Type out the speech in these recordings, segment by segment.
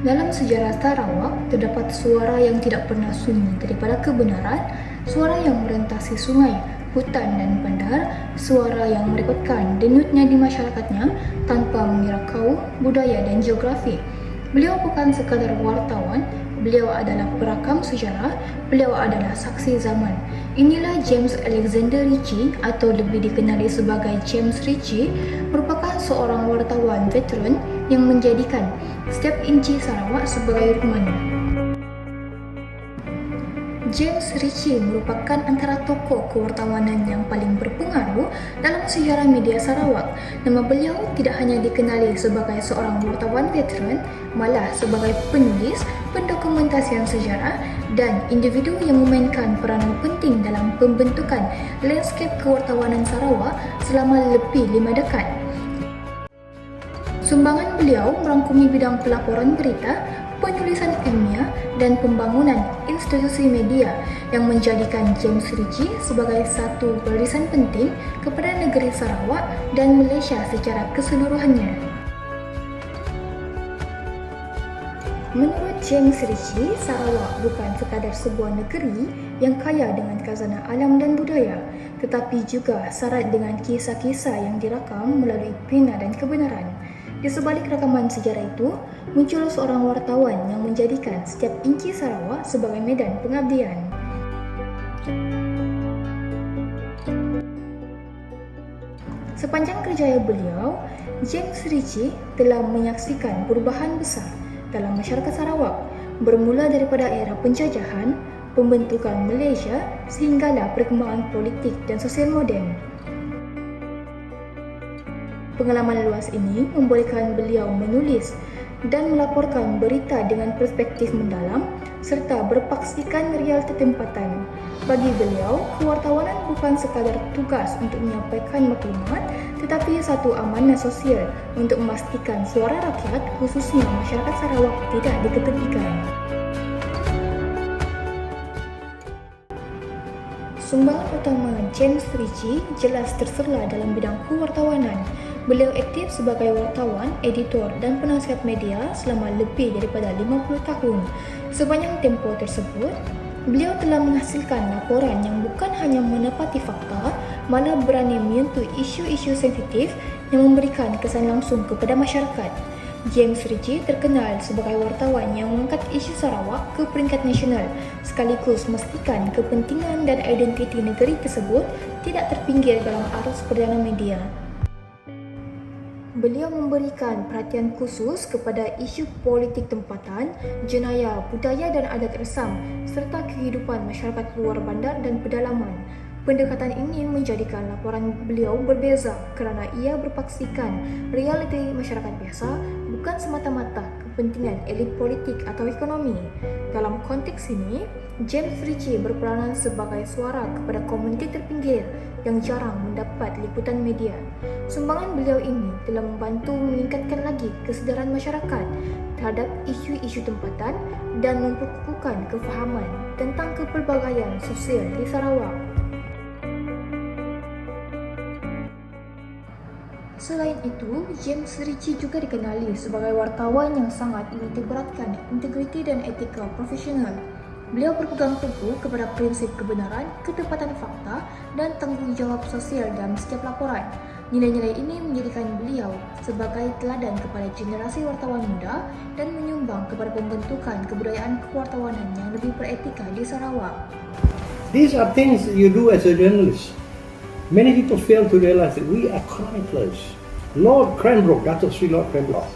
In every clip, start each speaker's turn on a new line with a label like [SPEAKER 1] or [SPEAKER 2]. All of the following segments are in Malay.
[SPEAKER 1] Dalam sejarah Sarawak, terdapat suara yang tidak pernah sunyi daripada kebenaran, suara yang merentasi sungai, hutan dan bandar, suara yang merekodkan denyutnya di masyarakatnya tanpa mengira kaum, budaya dan geografi. Beliau bukan sekadar wartawan, beliau adalah perakam sejarah, beliau adalah saksi zaman. Inilah James Alexander Ritchie atau lebih dikenali sebagai James Ritchie, merupakan seorang wartawan veteran yang menjadikan setiap inci Sarawak sebagai rumahnya. James Ritchie merupakan antara tokoh kewartawanan yang paling berpengaruh dalam sejarah media Sarawak. Nama beliau tidak hanya dikenali sebagai seorang wartawan veteran, malah sebagai penulis, pendokumentasian sejarah dan individu yang memainkan peranan penting dalam pembentukan landscape kewartawanan Sarawak selama lebih 5 dekad. Sumbangan beliau merangkumi bidang pelaporan berita, penulisan ilmiah dan pembangunan institusi media yang menjadikan James Ritchie sebagai satu barisan penting kepada negeri Sarawak dan Malaysia secara keseluruhannya. Menurut James Ritchie, Sarawak bukan sekadar sebuah negeri yang kaya dengan khazanah alam dan budaya, tetapi juga syarat dengan kisah-kisah yang dirakam melalui pena dan kebenaran. Di sebalik rakaman sejarah itu, muncul seorang wartawan yang menjadikan setiap inci Sarawak sebagai medan pengabdian. Sepanjang kerjaya beliau, James Ritchie telah menyaksikan perubahan besar dalam masyarakat Sarawak, bermula daripada era penjajahan, pembentukan Malaysia sehinggalah perkembangan politik dan sosial moden. Pengalaman luas ini membolehkan beliau menulis dan melaporkan berita dengan perspektif mendalam serta berpaksikan realiti tempatan. Bagi beliau, kewartawanan bukan sekadar tugas untuk menyampaikan maklumat, tetapi satu amanah sosial untuk memastikan suara rakyat, khususnya masyarakat Sarawak, tidak diketepikan. Sumbangan utama James Ritchie jelas tersela dalam bidang kewartawanan. Beliau aktif sebagai wartawan, editor dan penasihat media selama lebih daripada 50 tahun. Sepanjang tempoh tersebut, beliau telah menghasilkan laporan yang bukan hanya menepati fakta, malah berani menyentuh isu-isu sensitif yang memberikan kesan langsung kepada masyarakat. James Ritchie terkenal sebagai wartawan yang mengangkat isu Sarawak ke peringkat nasional, sekaligus memastikan kepentingan dan identiti negeri tersebut tidak terpinggir dalam arus perdana media. Beliau memberikan perhatian khusus kepada isu politik tempatan, jenayah, budaya dan adat resam serta kehidupan masyarakat luar bandar dan pedalaman. Pendekatan ini menjadikan laporan beliau berbeza kerana ia berpaksikan realiti masyarakat biasa, bukan semata-mata kepentingan elit politik atau ekonomi. Dalam konteks ini, James Ritchie berperanan sebagai suara kepada komuniti terpinggir yang jarang mendapat liputan media. Sumbangan beliau ini telah membantu meningkatkan lagi kesedaran masyarakat terhadap isu-isu tempatan dan memperkukuhkan kefahaman tentang kepelbagaian sosial di Sarawak. Selain itu, James Ritchie juga dikenali sebagai wartawan yang sangat menitikberatkan integriti dan etika profesional. Beliau berpegang teguh kepada prinsip kebenaran, ketepatan fakta, dan tanggungjawab sosial dalam setiap laporan. Nilai-nilai ini menjadikan beliau sebagai teladan kepada generasi wartawan muda dan menyumbang kepada pembentukan kebudayaan kewartawanan yang lebih beretika di Sarawak.
[SPEAKER 2] These are things that you do as a journalist. Many people fail to realize that we are chroniclers. Lord Cranbrook, Datuk Sri Lord Cranbrook,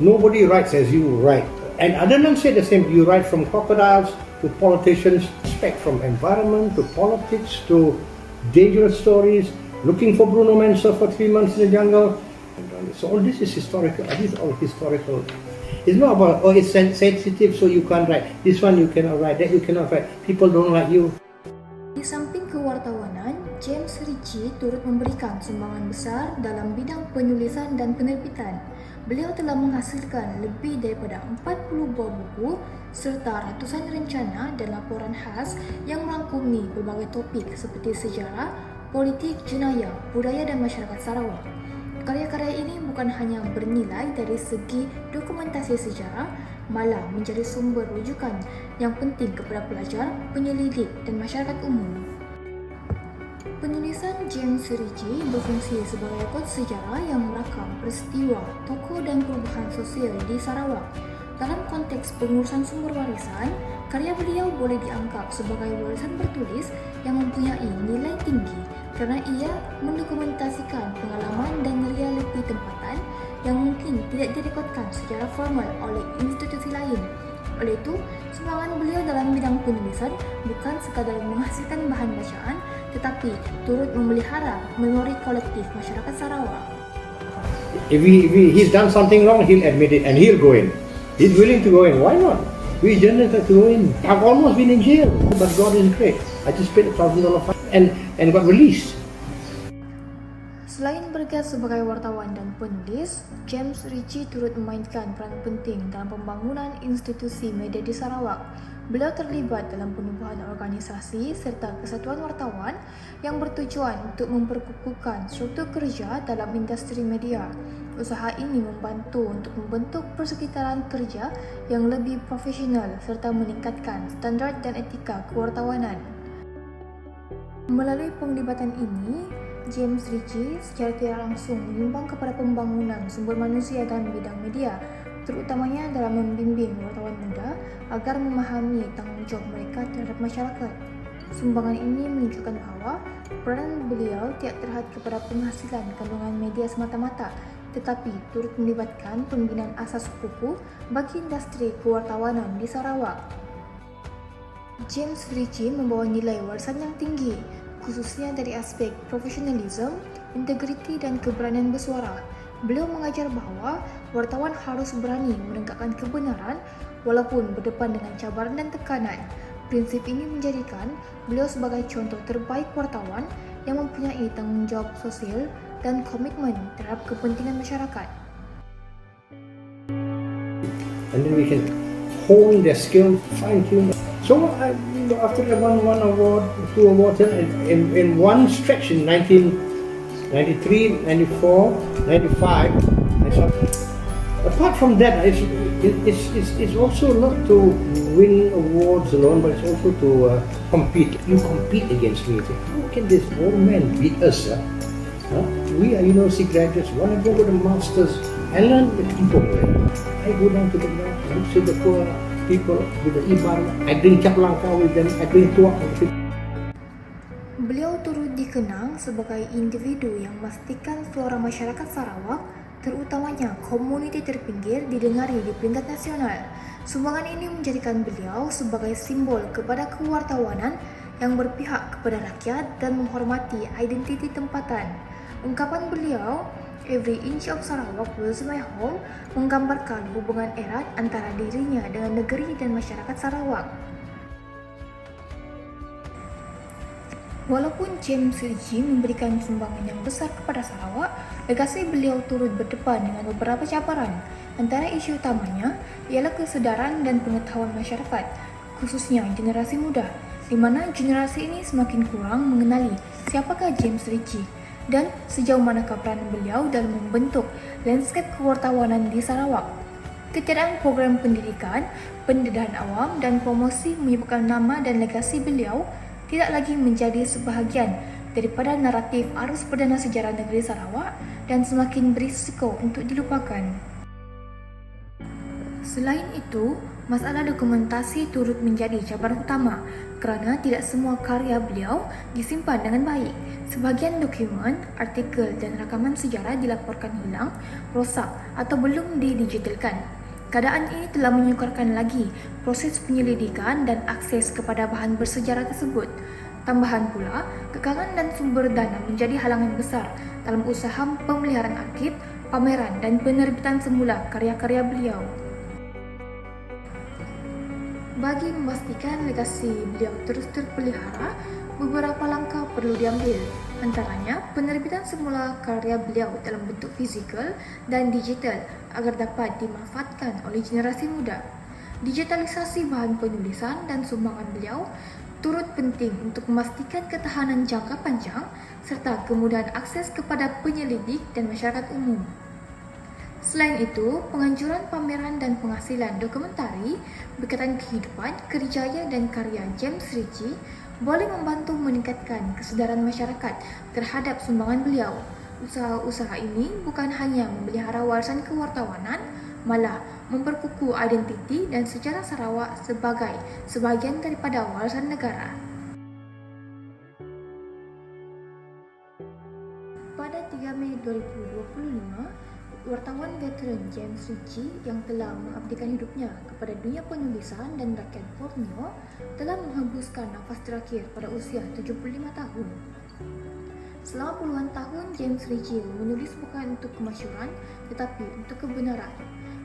[SPEAKER 2] nobody writes as you write. And Adnan said the same, you write from crocodiles to politicians, respect from environment to politics to dangerous stories, looking for Bruno Manser for 3 months in the jungle. So all this is historical. This is all historical. It's not about, oh, it's sensitive so you can't write. This one you cannot write, that you cannot write. People don't like you.
[SPEAKER 1] Di samping kewartawanan, James Ritchie turut memberikan sumbangan besar dalam bidang penulisan dan penerbitan. Beliau telah menghasilkan lebih daripada 40 buah buku serta ratusan rencana dan laporan khas yang merangkumi berbagai topik seperti sejarah, politik, jenayah, budaya dan masyarakat Sarawak. Karya-karya ini bukan hanya bernilai dari segi dokumentasi sejarah, malah menjadi sumber rujukan yang penting kepada pelajar, penyelidik dan masyarakat umum. Penulisan James Ritchie berfungsi sebagai rekod sejarah yang merakam peristiwa, tokoh dan perubahan sosial di Sarawak. Dalam konteks pengurusan sumber warisan, karya beliau boleh dianggap sebagai warisan bertulis yang mempunyai nilai tinggi kerana ia mendokumentasikan pengalaman dan realiti tempatan yang mungkin tidak direkodkan secara formal oleh institusi lain. Oleh itu, sumbangan beliau dalam bidang penulisan bukan sekadar menghasilkan bahan bacaan, tetapi turut memelihara memori kolektif masyarakat Sarawak.
[SPEAKER 2] If he's done something wrong, he'll admit it and he'll go in. He's willing to go in. Why not? We journalists have to go in. I've almost been in jail, but God is great. I just paid $1,000 fine and got released.
[SPEAKER 1] Selain bergerak sebagai wartawan dan penulis, James Ritchie turut memainkan peran penting dalam pembangunan institusi media di Sarawak. Beliau terlibat dalam penubuhan organisasi serta kesatuan wartawan yang bertujuan untuk memperkukuhkan struktur kerja dalam industri media. Usaha ini membantu untuk membentuk persekitaran kerja yang lebih profesional serta meningkatkan standard dan etika kewartawanan. Melalui penglibatan ini, James Ritchie secara tidak langsung menyumbang kepada pembangunan sumber manusia dalam bidang media, terutamanya dalam membimbing wartawan muda agar memahami tanggungjawab mereka terhadap masyarakat. Sumbangan ini menunjukkan bahawa peran beliau tidak terhad kepada penghasilan kandungan media semata-mata, tetapi turut melibatkan pembinaan asas kukuh bagi industri kewartawanan di Sarawak. James Ritchie membawa nilai warisan yang tinggi, khususnya dari aspek profesionalisme, integriti dan keberanian bersuara. Beliau mengajar bahawa wartawan harus berani menegakkan kebenaran walaupun berdepan dengan cabaran dan tekanan. Prinsip ini menjadikan beliau sebagai contoh terbaik wartawan yang mempunyai tanggungjawab sosial dan komitmen terhadap kepentingan masyarakat.
[SPEAKER 2] And then we can hone their skill, fine-tune. So after I won one award, two awards in one stretch in 1993, 94, 95, I saw. Apart from that, it's also not to win awards alone, but it's also to compete. You compete against me. How can this old man beat us? We are university graduates. Want to go to the masters and learn the people. I go down to the north, I see the poor people with the ibar. I drink cap langka with them. I drink tuak with them.
[SPEAKER 1] Beliau turut dikenang sebagai individu yang memastikan suara masyarakat Sarawak, terutamanya komuniti terpinggir, didengari di peringkat nasional. Sumbangan ini menjadikan beliau sebagai simbol kepada kewartawanan yang berpihak kepada rakyat dan menghormati identiti tempatan. Ungkapan beliau, "Every inch of Sarawak was my home," menggambarkan hubungan erat antara dirinya dengan negeri dan masyarakat Sarawak. Walaupun James Ritchie memberikan sumbangan yang besar kepada Sarawak, legasi beliau turut berdepan dengan beberapa cabaran. Antara isu utamanya ialah kesedaran dan pengetahuan masyarakat, khususnya generasi muda, di mana generasi ini semakin kurang mengenali siapakah James Ritchie dan sejauh manakah peranan beliau dalam membentuk lanskap kewartawanan di Sarawak. Ketiadaan program pendidikan, pendedahan awam dan promosi menyebabkan nama dan legasi beliau tidak lagi menjadi sebahagian daripada naratif arus perdana sejarah negeri Sarawak dan semakin berisiko untuk dilupakan. Selain itu, masalah dokumentasi turut menjadi cabaran utama kerana tidak semua karya beliau disimpan dengan baik. Sebahagian dokumen, artikel dan rakaman sejarah dilaporkan hilang, rosak atau belum didigitalkan. Keadaan ini telah menyukarkan lagi proses penyelidikan dan akses kepada bahan bersejarah tersebut. Tambahan pula, kekangan dan sumber dana menjadi halangan besar dalam usaha pemeliharaan arsip, pameran dan penerbitan semula karya-karya beliau. Bagi memastikan legasi beliau terus terpelihara, beberapa langkah perlu diambil. Antaranya, penerbitan semula karya beliau dalam bentuk fizikal dan digital agar dapat dimanfaatkan oleh generasi muda. Digitalisasi bahan penulisan dan sumbangan beliau turut penting untuk memastikan ketahanan jangka panjang serta kemudahan akses kepada penyelidik dan masyarakat umum. Selain itu, penganjuran pameran dan penghasilan dokumentari berkaitan kehidupan, kerjaya dan karya James Ritchie boleh membantu meningkatkan kesedaran masyarakat terhadap sumbangan beliau. Usaha-usaha ini bukan hanya memelihara warisan kewartawanan, malah memperkukuh identiti dan sejarah Sarawak sebagai sebahagian daripada warisan negara. Pada 3 Mei 2025, wartawan veteran James Ritchie yang telah mengabdikan hidupnya kepada dunia penulisan dan rakyat Borneo telah menghembuskan nafas terakhir pada usia 75 tahun. Selama puluhan tahun, James Ritchie menulis bukan untuk kemasyhuran tetapi untuk kebenaran.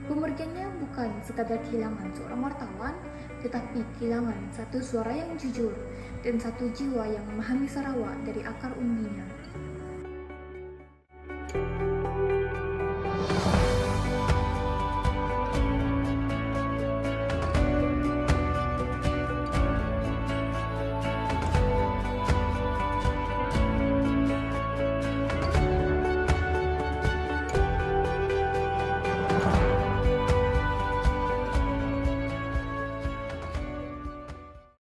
[SPEAKER 1] Pemergiannya bukan sekadar kehilangan seorang wartawan, tetapi kehilangan satu suara yang jujur dan satu jiwa yang memahami Sarawak dari akar umbinya.